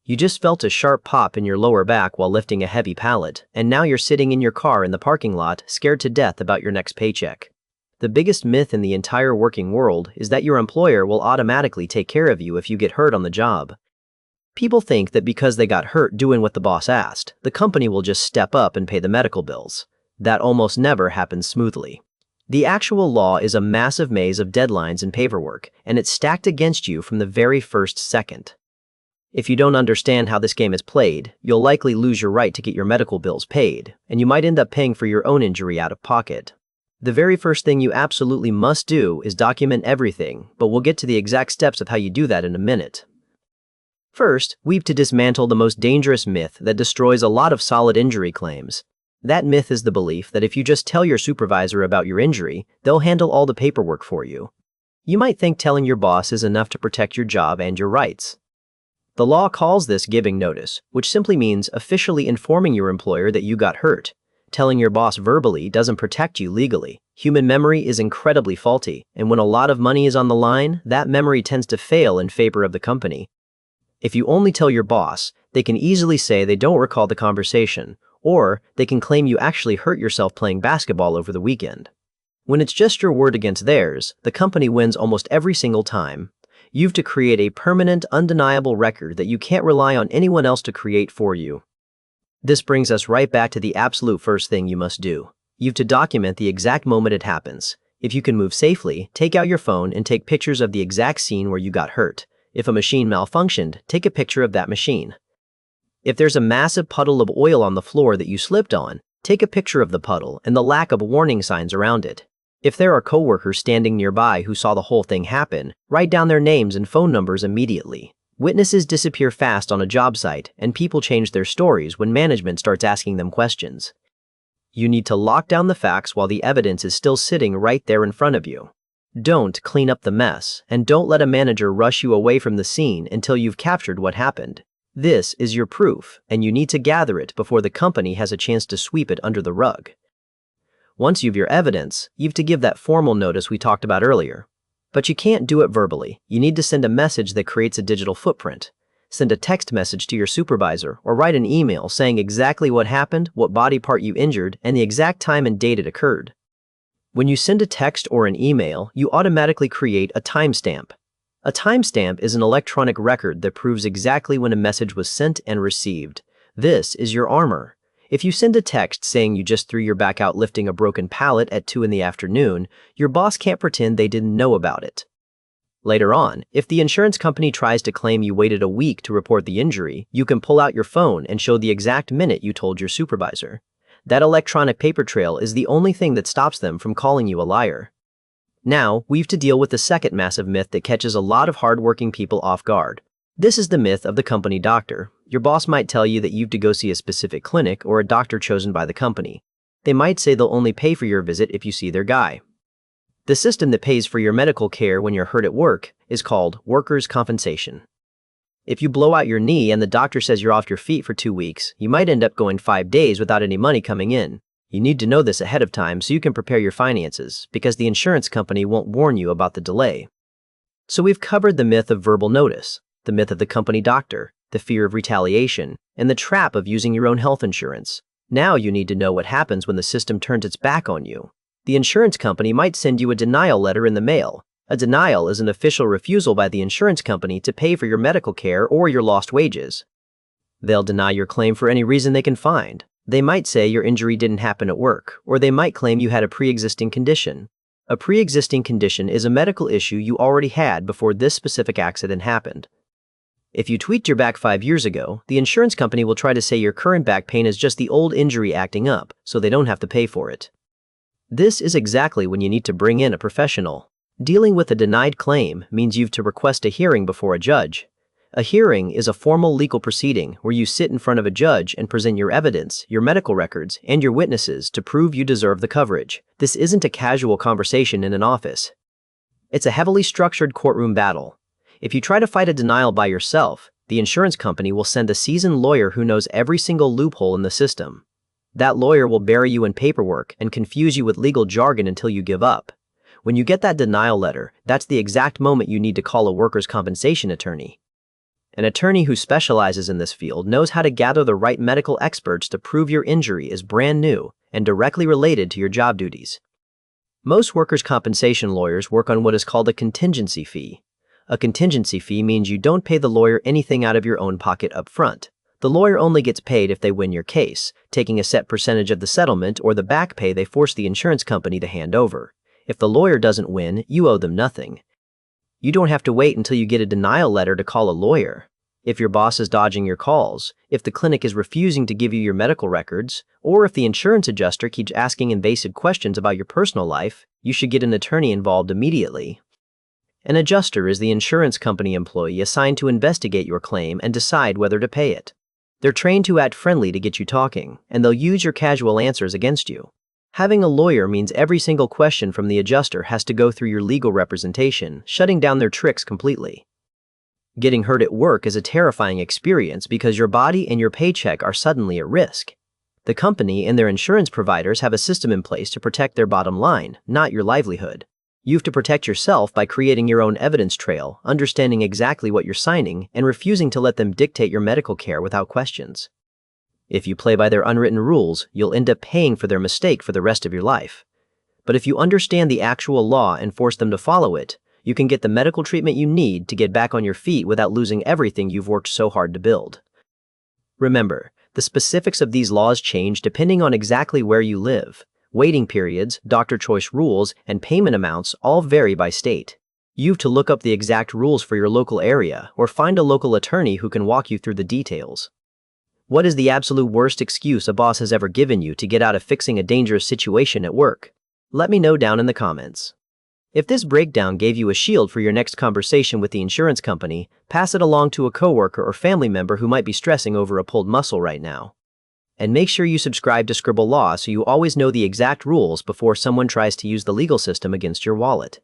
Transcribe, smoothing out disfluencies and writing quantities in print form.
You just felt a sharp pop in your lower back while lifting a heavy pallet, and now you're sitting in your car in the parking lot, scared to death about your next paycheck. The biggest myth in the entire working world is that your employer will automatically take care of you if you get hurt on the job. People think that because they got hurt doing what the boss asked, the company will just step up and pay the medical bills. That almost never happens smoothly. The actual law is a massive maze of deadlines and paperwork, and it's stacked against you from the very first second. If you don't understand how this game is played, you'll likely lose your right to get your medical bills paid, and you might end up paying for your own injury out of pocket. The very first thing you absolutely must do is document everything, but we'll get to the exact steps of how you do that in a minute. First, we've to dismantle the most dangerous myth that destroys a lot of solid injury claims. That myth is the belief that if you just tell your supervisor about your injury, they'll handle all the paperwork for you. You might think telling your boss is enough to protect your job and your rights. The law calls this giving notice, which simply means officially informing your employer that you got hurt. Telling your boss verbally doesn't protect you legally. Human memory is incredibly faulty, and when a lot of money is on the line, that memory tends to fail in favor of the company. If you only tell your boss, they can easily say they don't recall the conversation, or they can claim you actually hurt yourself playing basketball over the weekend. When it's just your word against theirs, the company wins almost every single time. You've to create a permanent, undeniable record that you can't rely on anyone else to create for you. This brings us right back to the absolute first thing you must do. You've to document the exact moment it happens. If you can move safely, take out your phone and take pictures of the exact scene where you got hurt. If a machine malfunctioned, take a picture of that machine. If there's a massive puddle of oil on the floor that you slipped on, take a picture of the puddle and the lack of warning signs around it. If there are coworkers standing nearby who saw the whole thing happen, write down their names and phone numbers immediately. Witnesses disappear fast on a job site, and people change their stories when management starts asking them questions. You need to lock down the facts while the evidence is still sitting right there in front of you. Don't clean up the mess, and don't let a manager rush you away from the scene until you've captured what happened. This is your proof, and you need to gather it before the company has a chance to sweep it under the rug. Once you've your evidence, you've to give that formal notice we talked about earlier. But you can't do it verbally. You need to send a message that creates a digital footprint. Send a text message to your supervisor or write an email saying exactly what happened, what body part you injured, and the exact time and date it occurred. When you send a text or an email, you automatically create a timestamp. A timestamp is an electronic record that proves exactly when a message was sent and received. This is your armor. If you send a text saying you just threw your back out lifting a broken pallet at 2 in the afternoon, your boss can't pretend they didn't know about it. Later on, if the insurance company tries to claim you waited a week to report the injury, you can pull out your phone and show the exact minute you told your supervisor. That electronic paper trail is the only thing that stops them from calling you a liar. Now, we've to deal with the second massive myth that catches a lot of hardworking people off guard. This is the myth of the company doctor. Your boss might tell you that you've to go see a specific clinic or a doctor chosen by the company. They might say they'll only pay for your visit if you see their guy. The system that pays for your medical care when you're hurt at work is called workers' compensation. If you blow out your knee and the doctor says you're off your feet for 2 weeks, you might end up going 5 days without any money coming in. You need to know this ahead of time so you can prepare your finances, because the insurance company won't warn you about the delay. So we've covered the myth of verbal notice, the myth of the company doctor, the fear of retaliation, and the trap of using your own health insurance. Now you need to know what happens when the system turns its back on you. The insurance company might send you a denial letter in the mail. A denial is an official refusal by the insurance company to pay for your medical care or your lost wages. They'll deny your claim for any reason they can find. They might say your injury didn't happen at work, or they might claim you had a pre-existing condition. A pre-existing condition is a medical issue you already had before this specific accident happened. If you tweaked your back 5 years ago, the insurance company will try to say your current back pain is just the old injury acting up, so they don't have to pay for it. This is exactly when you need to bring in a professional. Dealing with a denied claim means you've to request a hearing before a judge. A hearing is a formal legal proceeding where you sit in front of a judge and present your evidence, your medical records, and your witnesses to prove you deserve the coverage. This isn't a casual conversation in an office. It's a heavily structured courtroom battle. If you try to fight a denial by yourself, the insurance company will send a seasoned lawyer who knows every single loophole in the system. That lawyer will bury you in paperwork and confuse you with legal jargon until you give up. When you get that denial letter, that's the exact moment you need to call a workers' compensation attorney. An attorney who specializes in this field knows how to gather the right medical experts to prove your injury is brand new and directly related to your job duties. Most workers' compensation lawyers work on what is called a contingency fee. A contingency fee means you don't pay the lawyer anything out of your own pocket up front. The lawyer only gets paid if they win your case, taking a set percentage of the settlement or the back pay they force the insurance company to hand over. If the lawyer doesn't win, you owe them nothing. You don't have to wait until you get a denial letter to call a lawyer. If your boss is dodging your calls, if the clinic is refusing to give you your medical records, or if the insurance adjuster keeps asking invasive questions about your personal life, you should get an attorney involved immediately. An adjuster is the insurance company employee assigned to investigate your claim and decide whether to pay it. They're trained to act friendly to get you talking, and they'll use your casual answers against you. Having a lawyer means every single question from the adjuster has to go through your legal representation, shutting down their tricks completely. Getting hurt at work is a terrifying experience because your body and your paycheck are suddenly at risk. The company and their insurance providers have a system in place to protect their bottom line, not your livelihood. You have to protect yourself by creating your own evidence trail, understanding exactly what you're signing, and refusing to let them dictate your medical care without questions. If you play by their unwritten rules, you'll end up paying for their mistake for the rest of your life. But if you understand the actual law and force them to follow it, you can get the medical treatment you need to get back on your feet without losing everything you've worked so hard to build. Remember, the specifics of these laws change depending on exactly where you live. Waiting periods, doctor choice rules, and payment amounts all vary by state. You have to look up the exact rules for your local area or find a local attorney who can walk you through the details. What is the absolute worst excuse a boss has ever given you to get out of fixing a dangerous situation at work? Let me know down in the comments. If this breakdown gave you a shield for your next conversation with the insurance company, pass it along to a coworker or family member who might be stressing over a pulled muscle right now. And make sure you subscribe to Scribble Law so you always know the exact rules before someone tries to use the legal system against your wallet.